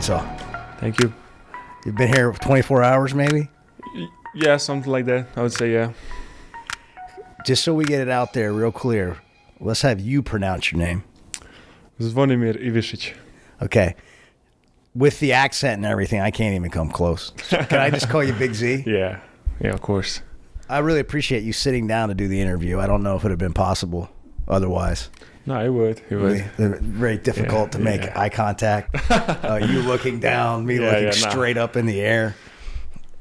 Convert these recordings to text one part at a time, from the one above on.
Arkansas. Thank you. You've been here 24 hours maybe? Yeah, something like that. I would say, yeah. Just so we get it out there real clear, let's have you pronounce your name. Zvonimir Ivišić. Okay. With the accent and everything, I can't even come close. Can I just call you Big Z? Yeah, of course. I really appreciate you sitting down to do the interview. I don't know if it would have been possible otherwise. No, it would. Very difficult to make eye contact. You looking down, me looking straight up in the air.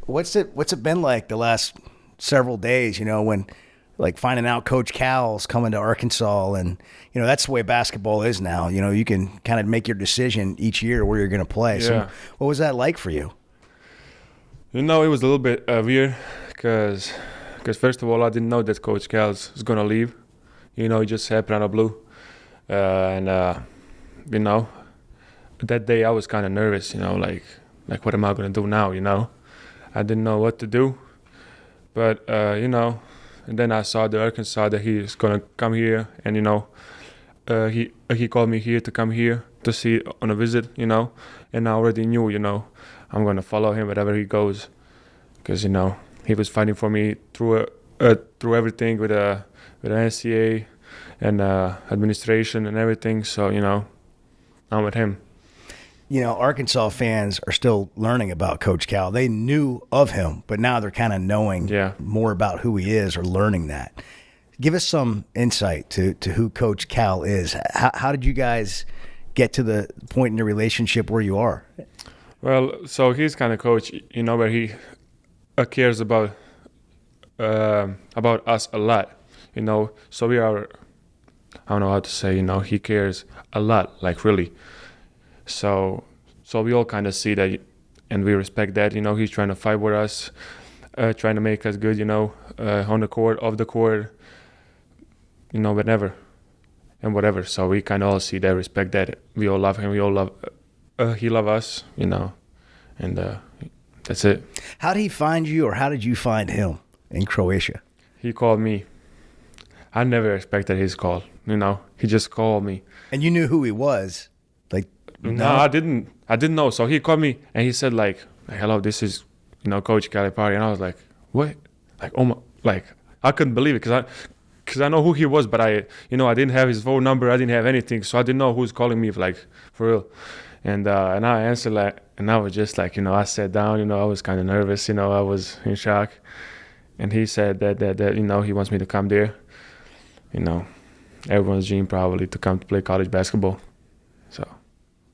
What's it been like the last several days, when like finding out Coach Cal's coming to Arkansas, and that's the way basketball is now. You can kind of make your decision each year where you're going to play. Yeah. So what was that like for you? It was a little bit weird because first of all, I didn't know that Coach Cal was going to leave. It just happened out of blue. That day I was kind of nervous, like what am I going to do now, I didn't know what to do. But, and then I saw the Arkansas that he's going to come here, and, he called me here to come here to see on a visit, and I already knew, I'm going to follow him wherever he goes because, he was fighting for me through everything with the NCAA and administration and everything. So, I'm with him. Arkansas fans are still learning about Coach Cal. They knew of him, but now they're kind of knowing more about who he is or learning that. Give us some insight to who Coach Cal is. How did you guys get to the point in the relationship where you are? Well, so he's kind of coach, where he cares about us a lot, So we are, I don't know how to say, he cares a lot, like really. So we all kind of see that, and we respect that. He's trying to fight with us, trying to make us good. On the court, off the court, whenever and whatever. So we kind of all see that, respect that. We all love him. We all love. He love us. And that's it. How did he find you, or how did you find him in Croatia? He called me. I never expected his call. He just called me. And you knew who he was, like. No, I didn't know. So he called me and he said like, "Hello, this is, Coach Calipari," and I was like, "What?" Like, oh my, like I couldn't believe it because I know who he was, but I didn't have his phone number, I didn't have anything, so I didn't know who's calling me, like for real. And I answered like, and I was just like, I sat down, I was kind of nervous, I was in shock, and he said that he wants me to come there, everyone's dream probably to come to play college basketball, so.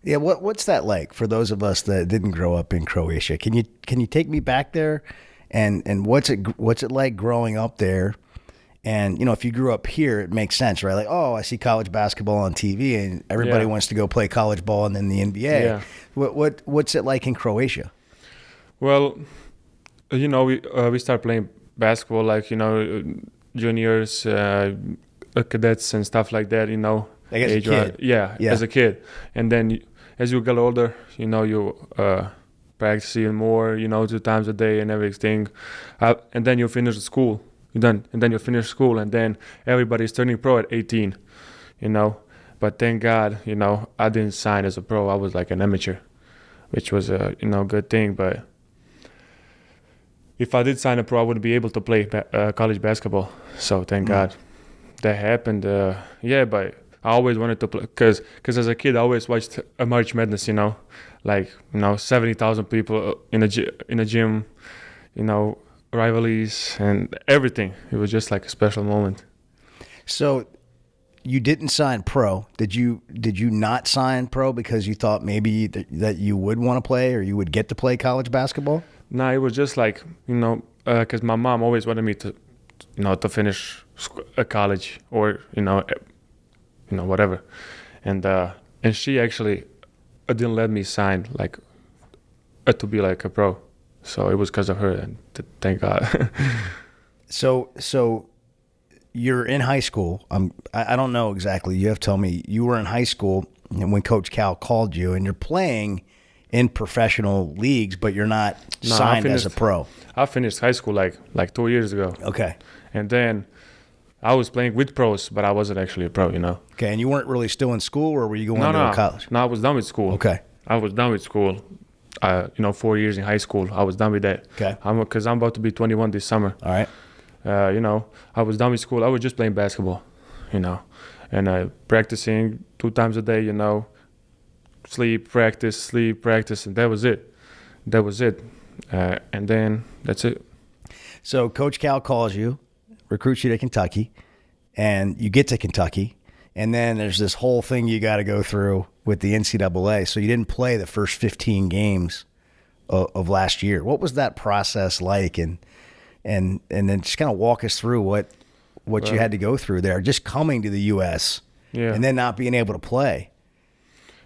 Yeah, what's that like for those of us that didn't grow up in Croatia? Can you take me back there, and what's it like growing up there? And if you grew up here, it makes sense, right? Like, oh, I see college basketball on TV, and everybody wants to go play college ball and then the NBA. Yeah. What's it like in Croatia? Well, we start playing basketball like juniors, cadets and stuff like that. Like as a kid. Yeah, as a kid, and then. As you get older, you practice even more, 2 times a day and everything. And then you finish school. And then you finish school, and then everybody's turning pro at 18, But thank God, I didn't sign as a pro. I was like an amateur, which was a, good thing. But if I did sign a pro, I wouldn't be able to play college basketball. So thank God that happened. But I always wanted to play because as a kid I always watched a March Madness, 70,000 people in a gym, rivalries and everything. It was just like a special moment. So you didn't sign pro. Did you not sign pro because you thought maybe that you would want to play or you would get to play college basketball? No, it was just like, because my mom always wanted me to, to finish a college or, whatever, and she actually didn't let me sign like to be like a pro, so it was because of her, and thank God. So you're in high school. I don't know exactly. You have to tell me. You were in high school when Coach Cal called you, and you're playing in professional leagues, but you're not signed as a pro. I finished high school like 2 years ago. Okay, and then. I was playing with pros, but I wasn't actually a pro, Okay, and you weren't really still in school, or were you going to college? No, I was done with school. Okay. I was done with school. 4 years in high school. I was done with that. Okay. Because I'm about to be 21 this summer. All right. I was done with school. I was just playing basketball, and practicing 2 times a day, sleep, practice, and that was it. And then that's it. So Coach Cal calls you, recruits you to Kentucky, and you get to Kentucky, and then there's this whole thing you got to go through with the NCAA. So you didn't play the first 15 games of last year. What was that process like? And then just kind of walk us through what you had to go through there, just coming to the U.S. and then not being able to play.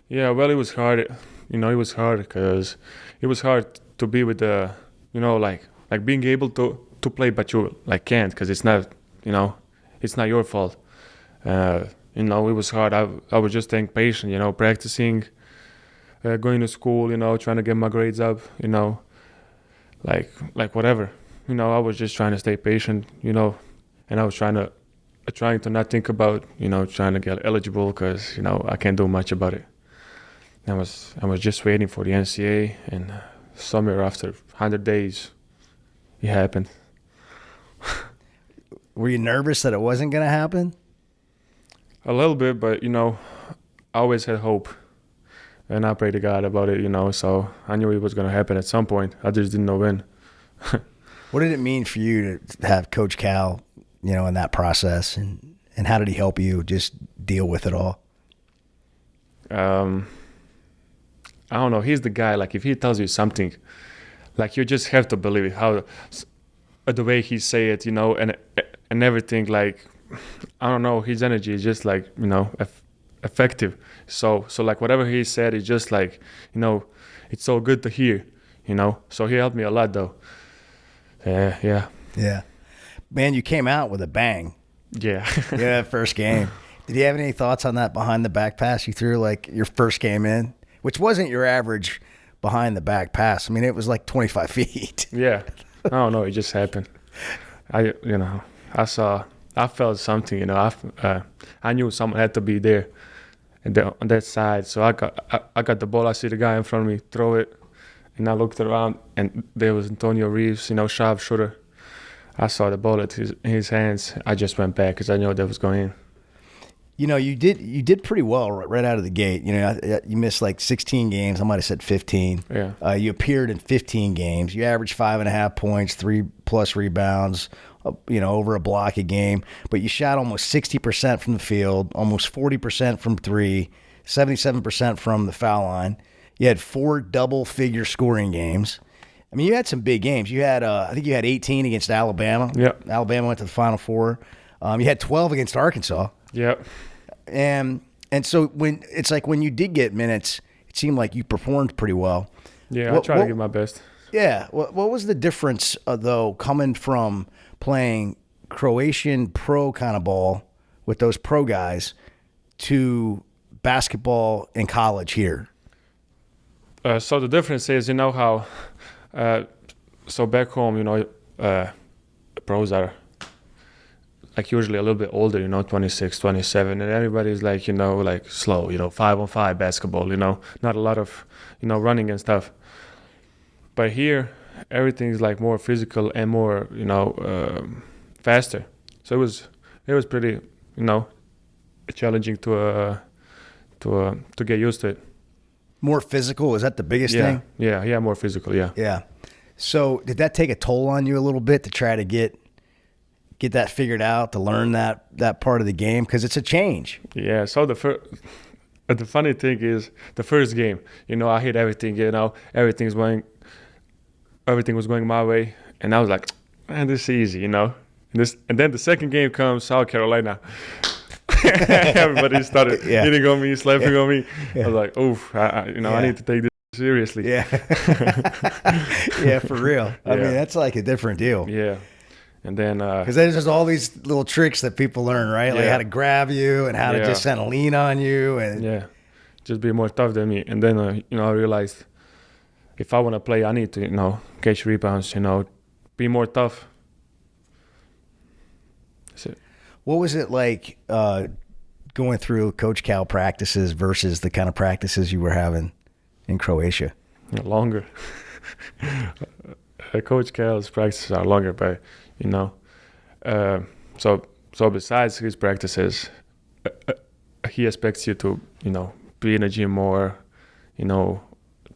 Yeah, well, it was hard. It was hard because it was hard to be with the, like being able to play, but you can't because it's not, it's not your fault. It was hard. I was just staying patient, practicing, going to school, trying to get my grades up, like whatever. I was just trying to stay patient, and I was trying to not think about, trying to get eligible because, I can't do much about it. I was just waiting for the NCAA, and somewhere after 100 days, it happened. Were you nervous that it wasn't going to happen? A little bit, but, I always had hope. And I prayed to God about it, so I knew it was going to happen at some point. I just didn't know when. What did it mean for you to have Coach Cal, in that process? And how did he help you just deal with it all? I don't know. He's the guy, if he tells you something, you just have to believe it. How the way he say it, and everything, I don't know, his energy is just effective. So whatever he said is just it's so good to hear, So he helped me a lot though. Yeah. Man, you came out with a bang. Yeah. First game. Did you have any thoughts on that behind the back pass you threw, your first game in, which wasn't your average behind the back pass? I mean, it was 25 feet. Yeah. I don't know. It just happened. I felt something, I knew someone had to be there on that side. So I got the ball. I see the guy in front of me throw it, and I looked around, and there was Antonio Reeves, sharpshooter. I saw the ball in his hands. I just went back because I knew that was going in. You did pretty well right out of the gate. You missed 16 games. I might have said 15. Yeah. You appeared in 15 games. You averaged 5.5 points, 3+ rebounds, over a block a game. But you shot almost 60% from the field, almost 40% from three, 77% from the foul line. You had 4 double-figure scoring games. I mean, you had some big games. You had, I think you had 18 against Alabama. Yep. Alabama went to the Final Four. You had 12 against Arkansas. Yep. And so when you did get minutes, it seemed like you performed pretty well. Yeah, I tried to give my best. Yeah. What was the difference, though, coming from playing Croatian pro kind of ball with those pro guys to basketball in college here? So the difference is, how so back home, pros are usually a little bit older, 26, 27, and everybody's slow, 5-on-5 basketball, not a lot of, running and stuff. But here, everything's more physical and more, faster. So it was pretty, challenging to get used to it. More physical, is that the biggest thing? Yeah, more physical, yeah. Yeah. So did that take a toll on you a little bit to try to get that figured out, to learn that part of the game? Because it's a change. Yeah, so the funny thing is, the first game, I hit everything, everything was going my way, and I was like, man, this is easy, and then the second game comes, South Carolina. Everybody started hitting on me, slapping on me. Yeah. I was like, oof, I need to take this seriously. Yeah. Yeah, for real. I mean, that's a different deal. Yeah. And then because there's just all these little tricks that people learn, right? How to grab you and how to just kind of lean on you, and just be more tough than me. And then I realized if I want to play, I need to catch rebounds, be more tough. That's it. What was it like going through Coach Cal practices versus the kind of practices you were having in Croatia? Longer. Coach Cal's practices are longer, but so besides his practices, he expects you to be in the gym more,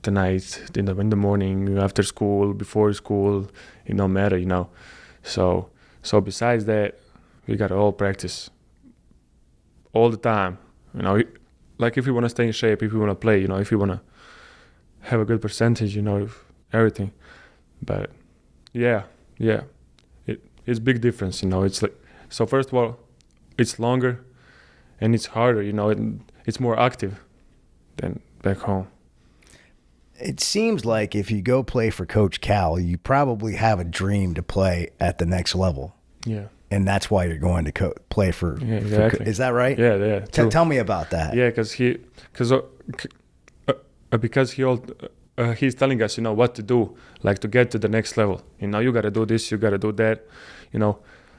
tonight, in the morning, after school, before school, it don't matter, So besides that, we got to all practice all the time, like if you want to stay in shape, if you want to play, if you want to have a good percentage, everything. But yeah, it's big difference, It's like, so first of all, it's longer and it's harder, it's more active than back home. It seems like if you go play for Coach Cal, you probably have a dream to play at the next level. Yeah. And that's why you're going to play for. Yeah, exactly. Is that right? Yeah. Tell me about that. Yeah, because he's telling us, what to do, like to get to the next level. You got to do this, you got to do that.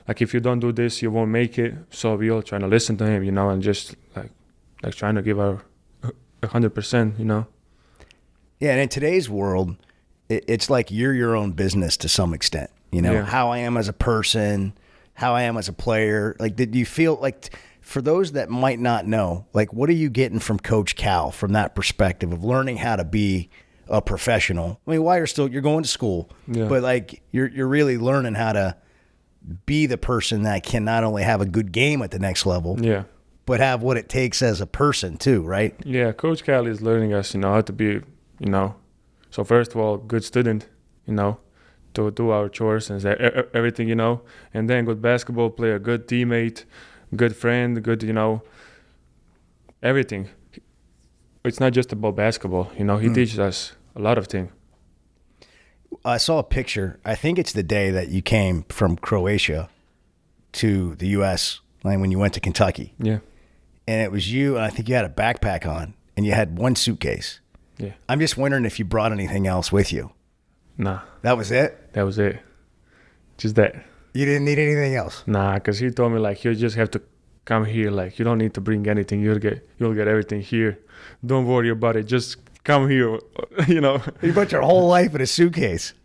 Like if you don't do this, you won't make it. So we all trying to listen to him, and just like trying to give our 100%, Yeah, and in today's world, it's like you're your own business to some extent. How I am as a person, how I am as a player. Like, did you feel like, for those that might not know, like, what are you getting from Coach Cal from that perspective of learning how to be a professional? I mean, while you're going to school, but like you're really learning how to be the person that can not only have a good game at the next level, but have what it takes as a person too, right? Yeah, Coach Cal is learning us, how to be, so first of all, good student, to do our chores and everything, and then good basketball player, good teammate, good friend, good, everything. It's not just about basketball, he teaches us a lot of things. I saw a picture. I think it's the day that you came from Croatia to the U.S., like when you went to Kentucky. Yeah. And it was you, and I think you had a backpack on, and you had one suitcase. Yeah. I'm just wondering if you brought anything else with you. Nah. That was it? That was it. Just that. You didn't need anything else? Nah, because he told me, like, you just have to come here. Like, you don't need to bring anything. You'll get everything here. Don't worry about it. Just come here, You put your whole life in a suitcase.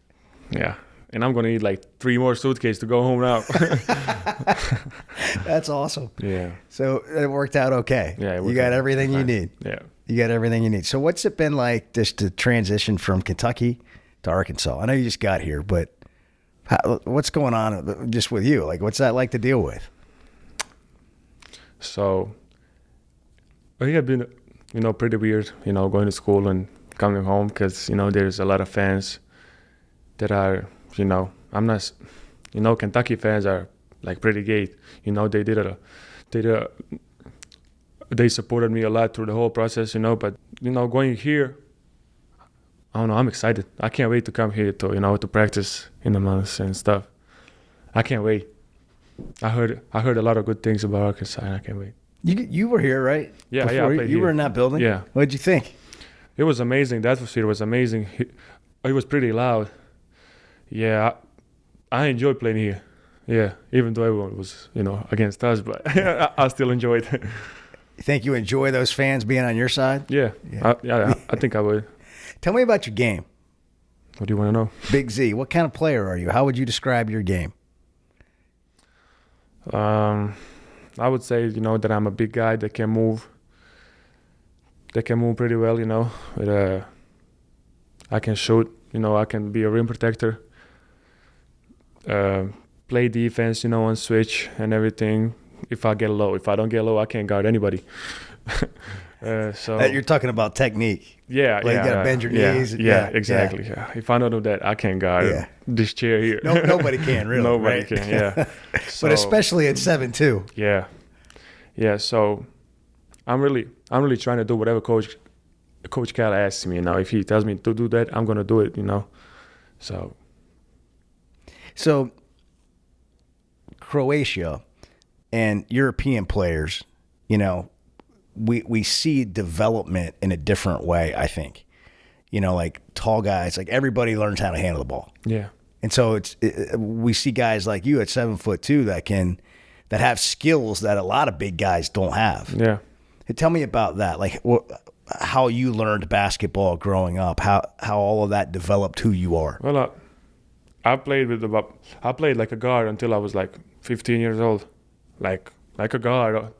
Yeah. And I'm going to need like 3 more suitcases to go home now. That's awesome. Yeah. So it worked out okay. Yeah. You got everything you need. Yeah. You got everything you need. So what's it been like just to transition from Kentucky to Arkansas? I know you just got here, but what's going on just with you? Like, what's that like to deal with? So it had been, pretty weird, going to school and coming home because, there's a lot of fans that are, I'm not, Kentucky fans are like pretty gay. They supported me a lot through the whole process, but, going here, I don't know, I'm excited. I can't wait to come here to, to practice in the months and stuff. I can't wait. I heard a lot of good things about Arkansas, and I can't wait. You were here, right? Yeah, Before I played you here. were in that building? Yeah. What did you think? It was amazing. The atmosphere was amazing. It was pretty loud. Yeah, I enjoyed playing here. Yeah, even though everyone was, against us, but I still enjoyed it. You think you enjoy those fans being on your side? Yeah. I think I would. Tell me about your game. What do you want to know? Big Z, what kind of player are you? How would you describe your game? I would say, that I'm a big guy that can move. That can move pretty well, But, I can shoot, I can be a rim protector. Play defense, on switch and everything. If I get low. If I don't get low, I can't guard anybody. So you're talking about technique. Yeah, like you got to bend your knees. Yeah, exactly. Yeah. If I don't do that, I can't guard this chair here. Nobody can, really. Nobody right? can, yeah. But especially at 7'2". Yeah. So I'm really trying to do whatever Coach Cal asks me. If he tells me to do that, I'm gonna do it. So Croatia and European players, we see development in a different way, I think. Like tall guys, like everybody learns how to handle the ball. Yeah. And so we see guys like you at 7'2" that have skills that a lot of big guys don't have. Yeah. Hey, tell me about that. Like, how you learned basketball growing up, how all of that developed who you are. Well, I played like a guard until I was like 15 years old, like a guard.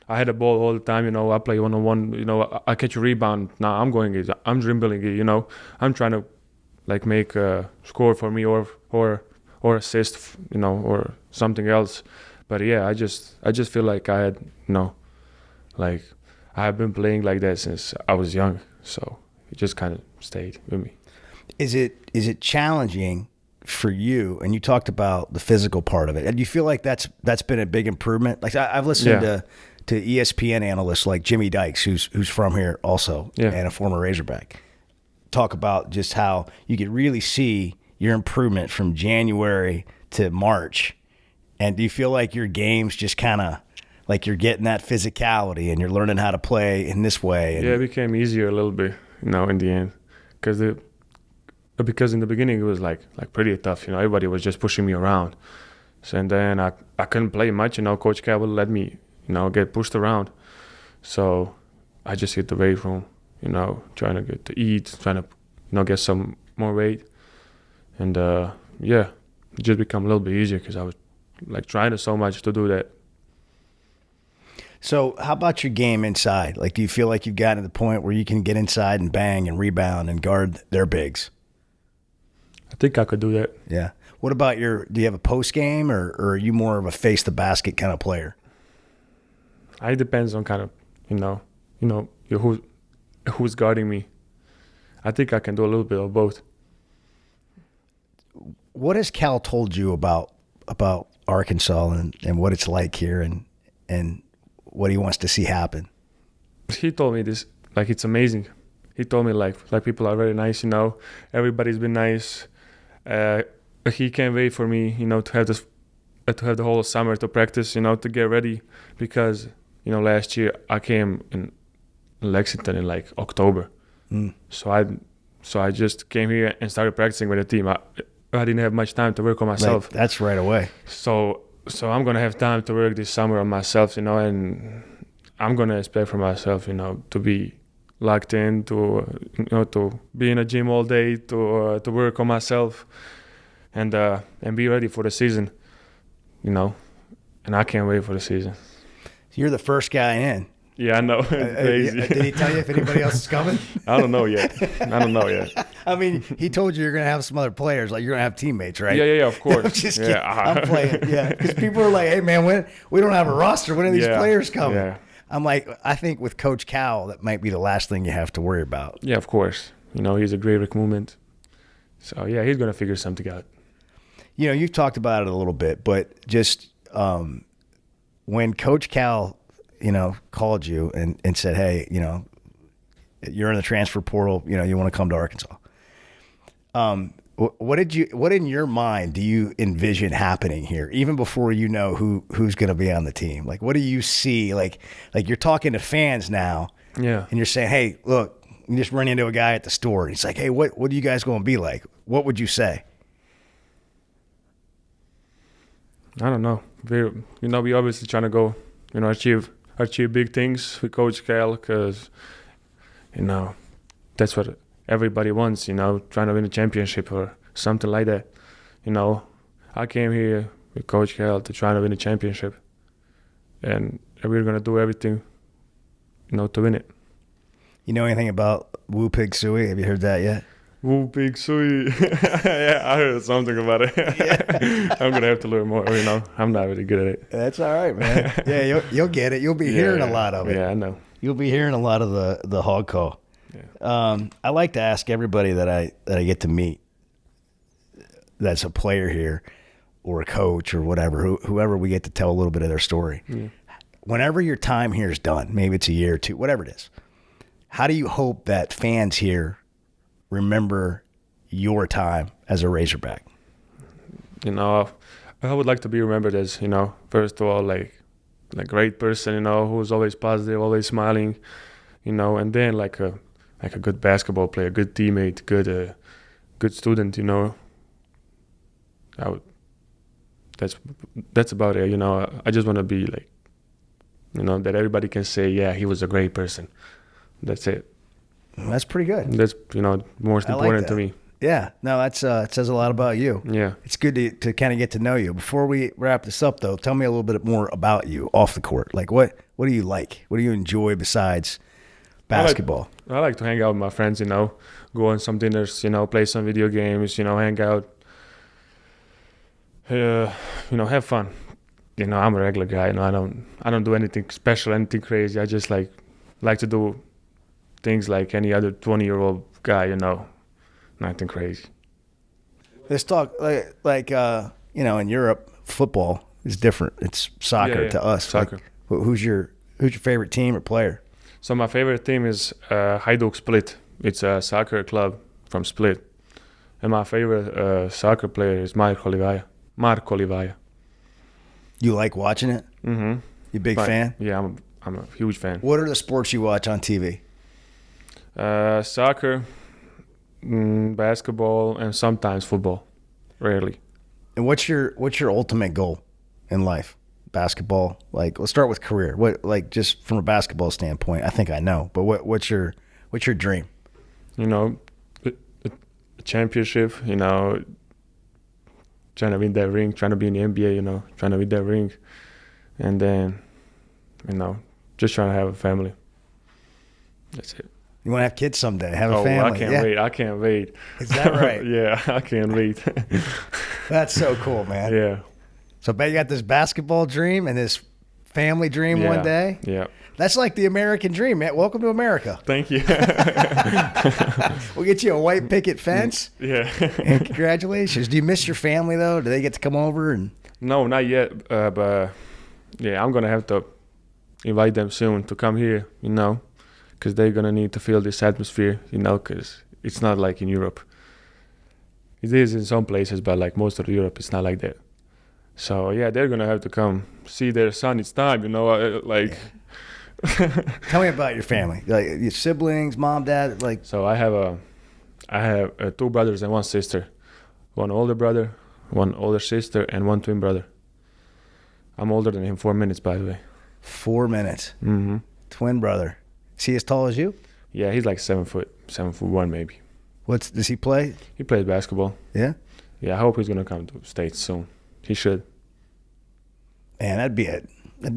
I had the ball all the time, you know. I play one-on-one, you know. I catch a rebound. Now I'm going it. I'm dribbling it, you know. I'm trying to like make a score for me or assist, you know, or something else. But yeah, I just feel like I had, you know, like I have been playing like that since I was young, so it just kind of stayed with me. Is it challenging for you? And you talked about the physical part of it, and you feel like that's been a big improvement. Like I've listened to ESPN analysts like Jimmy Dykes, who's from here also, and a former Razorback, talk about just how you could really see your improvement from January to March. And do you feel like your game's just kind of like you're getting that physicality and you're learning how to play in this way? And yeah, it became easier a little bit, you know, in the end, because in the beginning it was like pretty tough, you know. Everybody was just pushing me around, so and then I couldn't play much, you know. Coach Cal would let me, you know, get pushed around, so I just hit the weight room, you know, trying to get to eat, trying to, you know, get some more weight, and it just become a little bit easier because I was like trying so much to do that. So how about your game inside? Like, do you feel like you've gotten to the point where you can get inside and bang and rebound and guard their bigs? I think I could do that. Yeah. What about do you have a post game or are you more of a face the basket kind of player? It depends on kind of, you know, who's guarding me. I think I can do a little bit of both. What has Cal told you about Arkansas and what it's like here and what he wants to see happen? He told me this, like, it's amazing. He told me like people are very nice, you know. Everybody's been nice. He can't wait for me, you know, to have the whole summer to practice, you know, to get ready, because, you know, last year I came in Lexington in like October. So I just came here and started practicing with the team. I didn't have much time to work on myself. Right. That's right away. So I'm gonna have time to work this summer on myself, you know, and I'm gonna expect from myself, you know, to be locked in, to, you know, to be in a gym all day, to work on myself, and be ready for the season, you know. And I can't wait for the season. You're the first guy in. Yeah, I know. Crazy. Did he tell you if anybody else is coming? I don't know yet. I mean, he told you you're going to have some other players, like you're going to have teammates, right? Yeah, of course. I'm just kidding. I'm playing. Yeah, because people are like, "Hey, man, we don't have a roster. When are these players coming?" Yeah. I'm like, I think with Coach Cal, that might be the last thing you have to worry about. Yeah, of course. You know, he's a great recruitment. So yeah, he's going to figure something out. You know, you've talked about it a little bit, but just when Coach Cal, you know, called you and said, "Hey, you know, you're in the transfer portal. You know, you want to come to Arkansas." What in your mind do you envision happening here, even before you know who's going to be on the team? Like, what do you see? Like you're talking to fans now, yeah, and you're saying, "Hey, look, you just run into a guy at the store, and he's like, hey, what are you guys going to be like?" What would you say? I don't know. We obviously trying to go, you know, achieve big things with Coach Cal, because, you know, that's what everybody wants, you know, trying to win a championship or something like that. You know, I came here with Coach Cal to try to win a championship, and we're going to do everything, you know, to win it. You know anything about Woo Pig Sooie? Have you heard that yet? Woo Pig Sooie. Yeah, I heard something about it. Yeah. I'm going to have to learn more, you know. I'm not really good at it. That's all right, man. Yeah, you'll get it. You'll be hearing a lot of it. Yeah, I know. You'll be hearing a lot of the hog call. Yeah. I like to ask everybody that I get to meet that's a player here or a coach or whatever, whoever we get to tell a little bit of their story. Yeah. Whenever your time here is done, maybe it's a year or two, whatever it is, how do you hope that fans here remember your time as a Razorback? You know, I would like to be remembered as, you know, first of all, like a great person, you know, who's always positive, always smiling, you know, and then like a good basketball player, good teammate, good student, you know. That's about it, you know. I just want to be like, you know, that everybody can say, yeah, he was a great person. That's it. That's pretty good. That's, most important to me. Yeah. No, that's it says a lot about you. Yeah. It's good to kind of get to know you. Before we wrap this up, though, tell me a little bit more about you off the court. Like, what do you like? What do you enjoy besides basketball? I like to hang out with my friends, go on some dinners, play some video games, hang out, have fun. I'm a regular guy. I don't do anything special, anything crazy. I just like to do things like any other 20-year-old guy, nothing crazy. Let's talk like in Europe, football is different. It's soccer to us. Soccer. Like, who's your favorite team or player? So my favorite team is Hajduk Split. It's a soccer club from Split, and my favorite soccer player is Marko Livaja. You like watching it? Mm-hmm. You a big fan? Yeah, I'm a huge fan. What are the sports you watch on TV? Soccer, basketball, and sometimes football. Rarely. And what's your ultimate goal in life? Basketball. Like, let's start with career. What, like, just from a basketball standpoint? I think I know, but what's your dream? A championship. Trying to win that ring. Trying to be in the NBA. Trying to win that ring, and then, just trying to have a family. That's it. You want to have kids someday? Have a family? I can't wait. Is that right? Yeah, I can't wait. That's so cool, man. Yeah. So, bet you got this basketball dream and this family dream one day. Yeah. That's like the American dream, man. Welcome to America. Thank you. We'll get you a white picket fence. Yeah. And congratulations. Do you miss your family, though? Do they get to come over? No, not yet. But, yeah, I'm going to have to invite them soon to come here, because they're going to need to feel this atmosphere, because it's not like in Europe. It is in some places, but like most of Europe, it's not like that. So, yeah, they're going to have to come see their son. It's time, like... Tell me about your family, like your siblings, mom, dad. Like, so I have 2 brothers and 1 sister, 1 older brother, 1 older sister, and 1 twin brother. I'm older than him 4 minutes, by the way. 4 minutes. Mm-hmm. Twin brother. Is he as tall as you? Yeah, he's like 7'1" maybe. Does he play? He plays basketball. Yeah. Yeah, I hope he's gonna come to the States soon. He should. Man, that'd be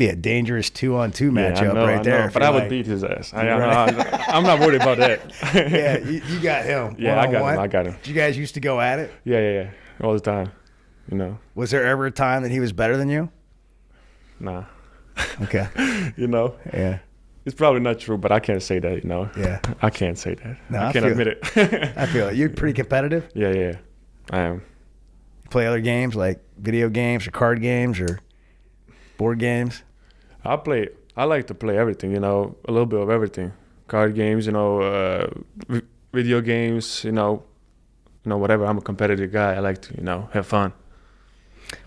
a dangerous 2-on-2 matchup right there. But I would beat his ass. I'm not worried about that. Yeah, you got him. Yeah, I got him. Did you guys used to go at it? Yeah, all the time. Was there ever a time that he was better than you? Nah. Okay. Yeah. It's probably not true, but I can't say that. Yeah. I can't say that. No, I can't admit it. I feel it. You're pretty competitive. Yeah, I am. You play other games like video games or card games or board games? I like to play everything, a little bit of everything. Card games, video games, whatever. I'm a competitive guy. I like to, have fun.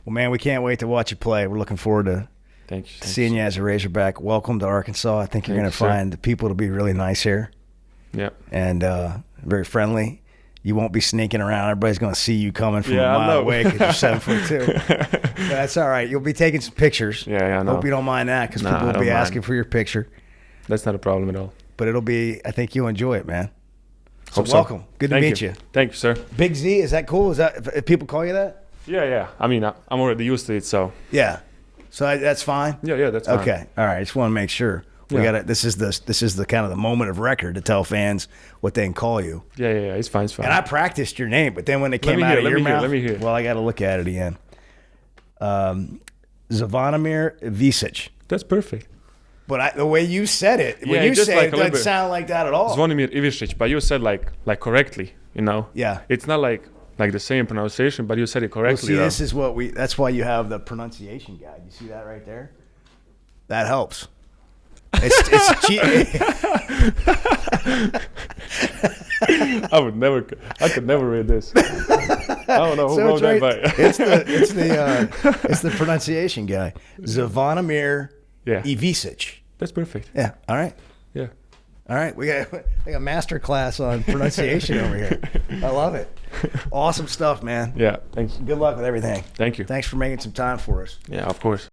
Well, man, we can't wait to watch you play. We're looking forward to seeing you as a Razorback. Welcome to Arkansas. I think you're going to find the people to be really nice here. Yeah. And very friendly. You won't be sneaking around. Everybody's going to see you coming from a mile away because you're 7'2". That's all right. You'll be taking some pictures. Yeah, I know. Hope you don't mind that because people will be asking for your picture. That's not a problem at all. But I think you'll enjoy it, man. So Hope welcome. So. Good to meet you. Thank you, sir. Big Z, is that cool? Is that if people call you that? Yeah. I mean, I'm already used to it, so. Yeah. So that's fine? Yeah, that's fine. Okay. All right. I just want to make sure. This is the kind of the moment of record to tell fans what they can call you. Yeah, it's fine. And I practiced your name, but then when it came out of your mouth, let me hear. Well, I got to look at it again. Zvonimir Ivišić. That's perfect. But the way you said it, when you say it, doesn't sound like that at all. Zvonimir Ivišić, but you said like correctly, Yeah. It's not like the same pronunciation, but you said it correctly. Well, see, this is that's why you have the pronunciation guide. You see that right there? That helps. It's cheap. I could never read this. I don't know who wrote that, but it's the pronunciation guy. Zvonimir Ivišić. That's perfect. Yeah. All right. Yeah. All right. We got like a master class on pronunciation over here. I love it. Awesome stuff, man. Yeah. Thanks. Good luck with everything. Thank you. Thanks for making some time for us. Yeah, of course.